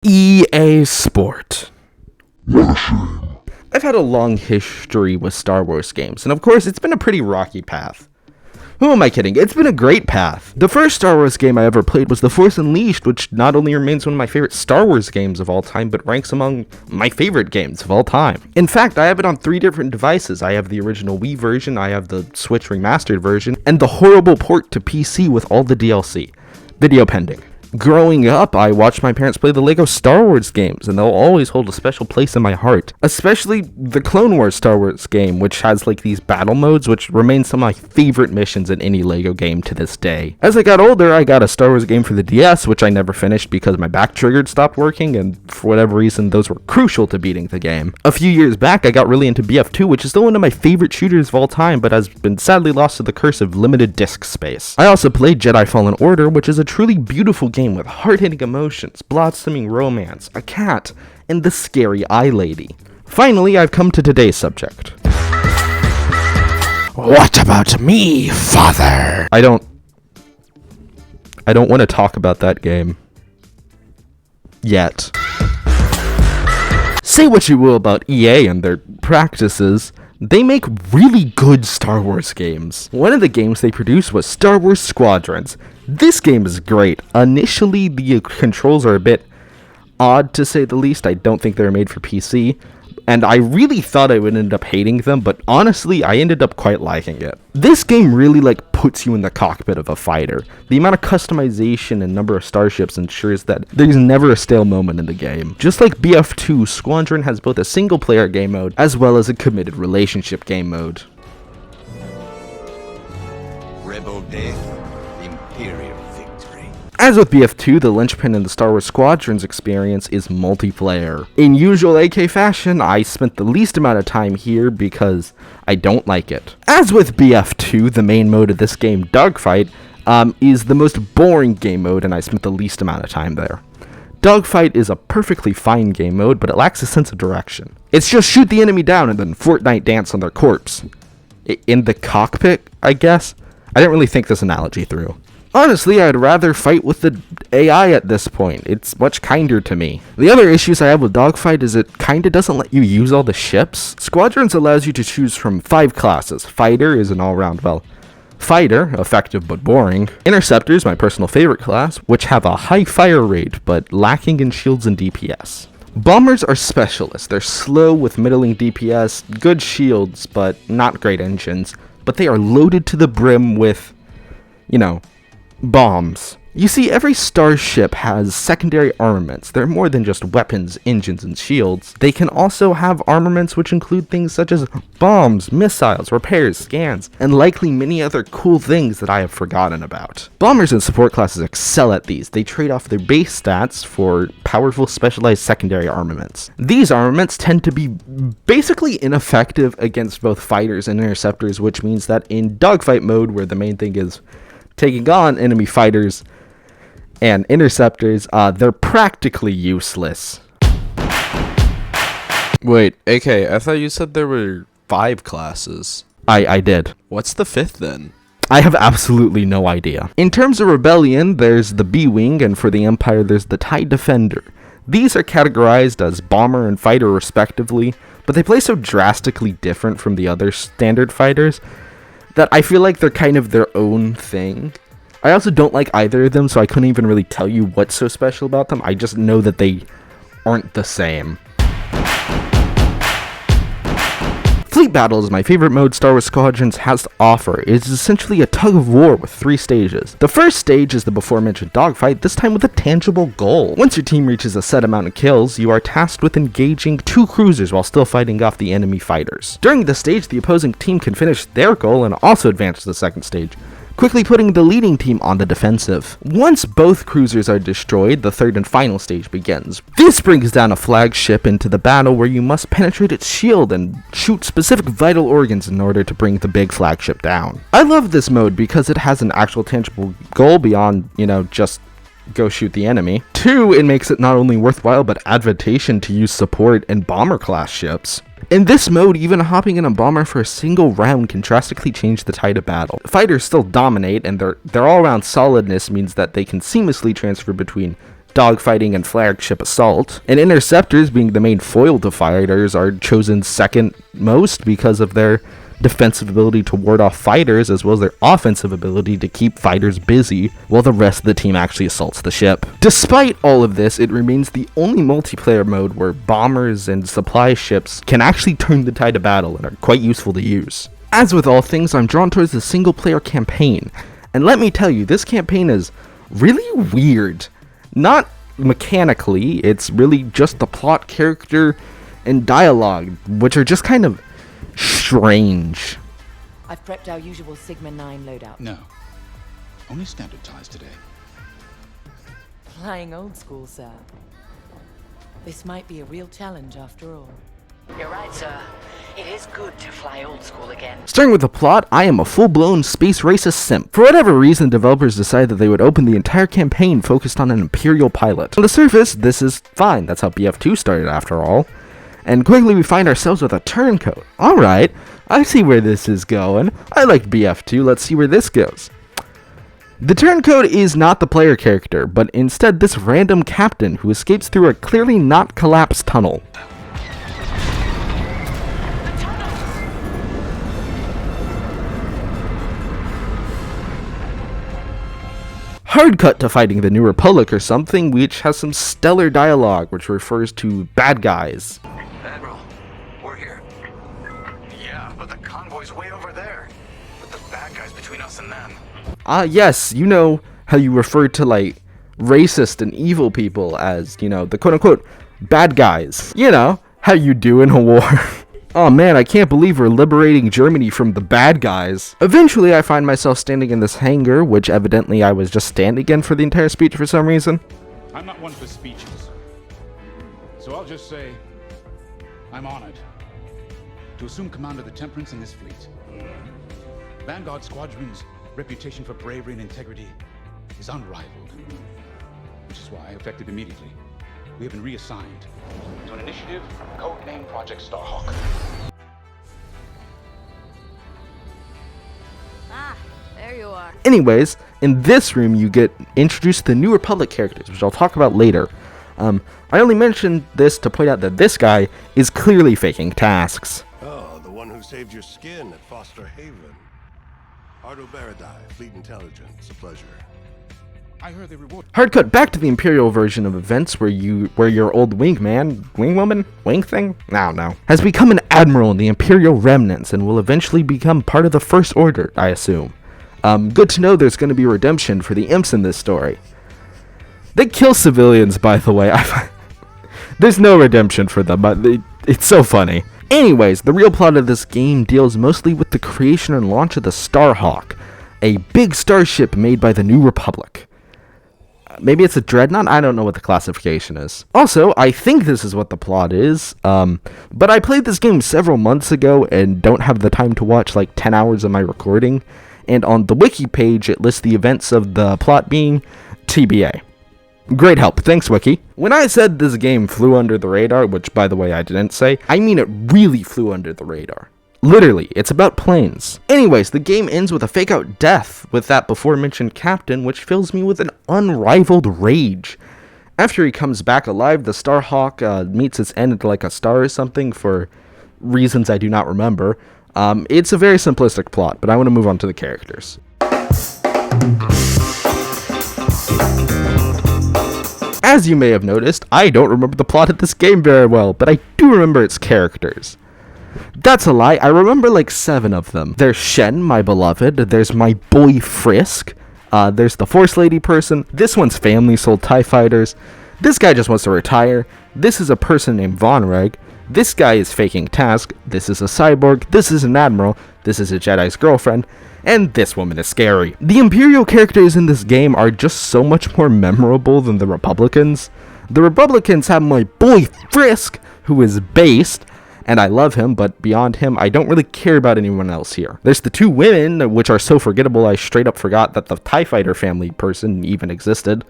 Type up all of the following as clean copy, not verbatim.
EA Sport. I've had a long history with Star Wars games, and of course, it's been a pretty rocky path. Who am I kidding? It's been a great path. The first Star Wars game I ever played was The Force Unleashed, which not only remains one of my favorite Star Wars games of all time, but ranks among my favorite games of all time. In fact, I have it on 3 different devices. I have the original Wii version, I have the Switch remastered version, and the horrible port to PC with all the DLC. Video pending. Growing up, I watched my parents play the Lego Star Wars games, and they'll always hold a special place in my heart. Especially the Clone Wars Star Wars game, which has like these battle modes, which remain some of my favorite missions in any Lego game to this day. As I got older, I got a Star Wars game for the DS, which I never finished because my back triggered stopped working, and for whatever reason, those were crucial to beating the game. A few years back, I got really into BF2, which is still one of my favorite shooters of all time, but has been sadly lost to the curse of limited disk space. I also played Jedi Fallen Order, which is a truly beautiful game with hard-hitting emotions, blood-swimming romance, a cat, and the scary eye lady. Finally, I've come to today's subject. What about me, father? I don't want to talk about that game. Yet. Say what you will about EA and their practices, they make really good Star Wars games. One of the games they produced was Star Wars Squadrons. This game is great. Initially, the controls are a bit odd, to say the least. I don't think they were made for PC, and I really thought I would end up hating them, but honestly, I ended up quite liking it. This game really, puts you in the cockpit of a fighter. The amount of customization and number of starships ensures that there's never a stale moment in the game. Just like BF2, Squadron has both a single-player game mode as well as a committed relationship game mode. Rebel death, Imperial victory. As with BF2, the linchpin in the Star Wars Squadrons experience is multiplayer. In usual AK fashion, I spent the least amount of time here because I don't like it. As with BF2, the main mode of this game, Dogfight, is the most boring game mode, and I spent the least amount of time there. Dogfight is a perfectly fine game mode, but it lacks a sense of direction. It's just shoot the enemy down and then Fortnite dance on their corpse. In the cockpit, I guess? I didn't really think this analogy through. Honestly, I'd rather fight with the AI at this point. It's much kinder to me. The other issues I have with Dogfight is it kinda doesn't let you use all the ships. Squadrons allows you to choose from 5 classes. Fighter is an all-round, fighter, effective but boring. Interceptors, my personal favorite class, which have a high fire rate but lacking in shields and DPS. Bombers are specialists. They're slow with middling DPS, good shields, but not great engines. But they are loaded to the brim with, bombs. You see, every starship has secondary armaments. They're more than just weapons, engines, and shields. They can also have armaments which include things such as bombs, missiles, repairs, scans, and likely many other cool things that I have forgotten about. Bombers and support classes excel at these. They trade off their base stats for powerful specialized secondary armaments. These armaments tend to be basically ineffective against both fighters and interceptors, which means that in dogfight mode, where the main thing is taking on enemy fighters and interceptors, they're practically useless. Wait, AK, I thought you said there were 5 classes. I did. What's the 5th then? I have absolutely no idea. In terms of Rebellion, there's the B-Wing, and for the Empire, there's the TIE Defender. These are categorized as bomber and fighter respectively, but they play so drastically different from the other standard fighters that I feel like they're kind of their own thing. I also don't like either of them, so I couldn't even really tell you what's so special about them. I just know that they aren't the same. Fleet Battle is my favorite mode Star Wars Squadrons has to offer. It is essentially a tug of war with 3 stages. The first stage is the before-mentioned dogfight, this time with a tangible goal. Once your team reaches a set amount of kills, you are tasked with engaging 2 cruisers while still fighting off the enemy fighters. During this stage, the opposing team can finish their goal and also advance to the second stage, quickly putting the leading team on the defensive. Once both cruisers are destroyed, the third and final stage begins. This brings down a flagship into the battle where you must penetrate its shield and shoot specific vital organs in order to bring the big flagship down. I love this mode because it has an actual tangible goal beyond, just go shoot the enemy. 2, it makes it not only worthwhile but advantageous to use support and bomber class ships. In this mode, even hopping in a bomber for a single round can drastically change the tide of battle. Fighters still dominate, and their all-around solidness means that they can seamlessly transfer between dogfighting and flagship assault, and interceptors, being the main foil to fighters, are chosen second most because of their defensive ability to ward off fighters, as well as their offensive ability to keep fighters busy while the rest of the team actually assaults the ship. Despite all of this, it remains the only multiplayer mode where bombers and supply ships can actually turn the tide of battle and are quite useful to use. As with all things, I'm drawn towards the single player campaign, and let me tell you, this campaign is really weird. Not mechanically, it's really just the plot, character, and dialogue, which are just kind of strange. I've prepped our usual Sigma 9 loadout. No. Only standard ties today. Flying old school, sir. This might be a real challenge after all. You're right, sir. It is good to fly old school again. Starting with the plot, I am a full-blown space racist simp. For whatever reason, developers decided that they would open the entire campaign focused on an Imperial pilot. On the surface, this is fine. That's how BF2 started after all. And quickly we find ourselves with a turncoat. Alright, I see where this is going. I liked BF2, let's see where this goes. The turncoat is not the player character, but instead this random captain who escapes through a clearly not collapsed tunnel. Hard cut to fighting the New Republic or something, which has some stellar dialogue which refers to bad guys. Admiral, we're here. Yeah, but the convoy's way over there. With the bad guys between us and them. Yes, you know how you refer to, like, racist and evil people as, you know, the quote-unquote bad guys. You know, how you do in a war. Oh man, I can't believe we're liberating Germany from the bad guys. Eventually, I find myself standing in this hangar, which evidently I was just standing in for the entire speech for some reason. I'm not one for speeches. So I'll just say, I'm honored to assume command of the Temperance in this fleet. Vanguard Squadron's reputation for bravery and integrity is unrivaled, which is why, effective immediately, we have been reassigned to an initiative codenamed Project Starhawk. Ah, there you are. Anyways, in this room you get introduced to the New Republic characters, which I'll talk about later. I only mentioned this to point out that this guy is clearly faking tasks. Oh, the one who saved your skin at Foster Haven. Ardo Baradai, Fleet Intelligence, a pleasure. I heard they reward. Hard cut back to the Imperial version of events where your old wingman, wingwoman, wing thing, I don't know, has become an admiral in the Imperial remnants and will eventually become part of the First Order, I assume. Good to know there's going to be redemption for the imps in this story. They kill civilians, by the way. There's no redemption for them, but it's so funny. Anyways, the real plot of this game deals mostly with the creation and launch of the Starhawk, a big starship made by the New Republic. Maybe it's a dreadnought? I don't know what the classification is. Also, I think this is what the plot is, but I played this game several months ago and don't have the time to watch like 10 hours of my recording, and on the wiki page it lists the events of the plot being TBA. Great help, thanks wiki. When I said this game flew under the radar, which by the way I didn't say, I mean it really flew under the radar. Literally, it's about planes. Anyways, the game ends with a fake-out death with that before-mentioned captain, which fills me with an unrivaled rage. After he comes back alive, the Starhawk meets its end like a star or something for reasons I do not remember. It's a very simplistic plot, but I want to move on to the characters. As you may have noticed, I don't remember the plot of this game very well, but I do remember its characters. That's a lie, I remember like 7 of them. There's Shen, my beloved, there's my boy Frisk, there's the Force Lady person, this one's family sold TIE fighters, this guy just wants to retire, this is a person named Von Reg, this guy is faking task, this is a cyborg, this is an admiral, this is a Jedi's girlfriend, and this woman is scary. The Imperial characters in this game are just so much more memorable than the Republicans. The Republicans have my boy Frisk, who is based, and I love him, but beyond him, I don't really care about anyone else here. There's the 2 women, which are so forgettable I straight up forgot that the TIE Fighter family person even existed.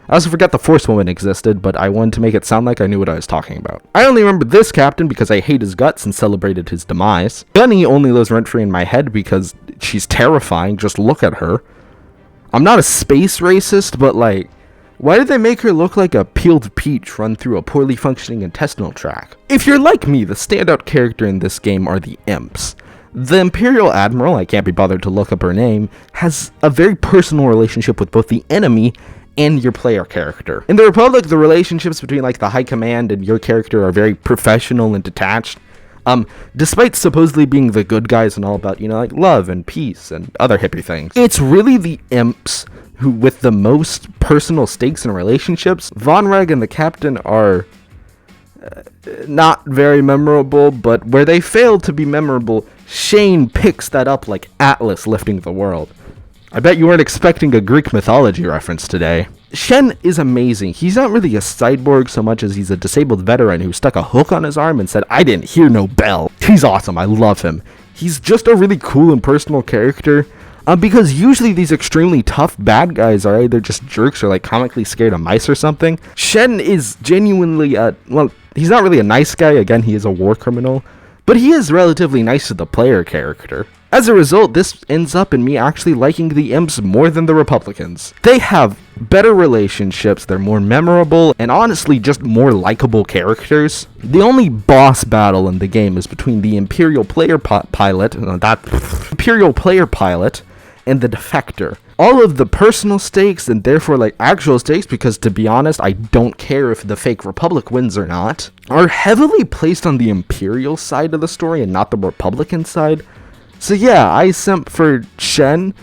I also forgot the Force Woman existed, but I wanted to make it sound like I knew what I was talking about. I only remember this captain because I hate his guts and celebrated his demise. Gunny only lives rent-free in my head because she's terrifying, just look at her. I'm not a space racist, but like, Why did they make her look like a peeled peach run through a poorly functioning intestinal tract? If you're like me, the standout character in this game are the imps. The Imperial Admiral, I can't be bothered to look up her name, has a very personal relationship with both the enemy and your player character. In the Republic, the relationships between like the High Command and your character are very professional and detached. Despite supposedly being the good guys and all about, like love and peace and other hippie things. It's really the imps who, with the most personal stakes in relationships. Von Reg and the Captain are not very memorable, but where they fail to be memorable, Shane picks that up like Atlas lifting the world. I bet you weren't expecting a Greek mythology reference today. Shen is amazing. He's not really a cyborg so much as he's a disabled veteran who stuck a hook on his arm and said, "I didn't hear no bell." He's awesome. I love him. He's just a really cool and personal character. Because usually these extremely tough bad guys are either just jerks or like comically scared of mice or something. Shen is genuinely he's not really a nice guy. Again, he is a war criminal. But he is relatively nice to the player character. As a result, this ends up in me actually liking the imps more than the Republicans. They have better relationships, they're more memorable, and honestly just more likable characters. The only boss battle in the game is between the Imperial player pilot, and the Defector. All of the personal stakes, and therefore like actual stakes, because to be honest, I don't care if the fake Republic wins or not, are heavily placed on the Imperial side of the story and not the Republican side. So yeah, I simp for Shen,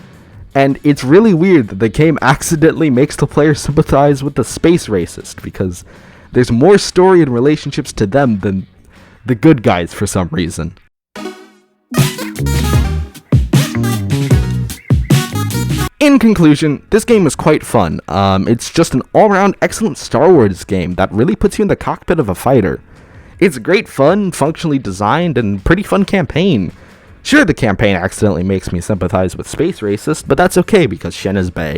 and it's really weird that the game accidentally makes the player sympathize with the space racist, because there's more story and relationships to them than the good guys for some reason. In conclusion, this game is quite fun. It's just an all-around excellent Star Wars game that really puts you in the cockpit of a fighter. It's great fun, functionally designed, and pretty fun campaign. Sure, the campaign accidentally makes me sympathize with space racists, but that's okay because Shen is bae.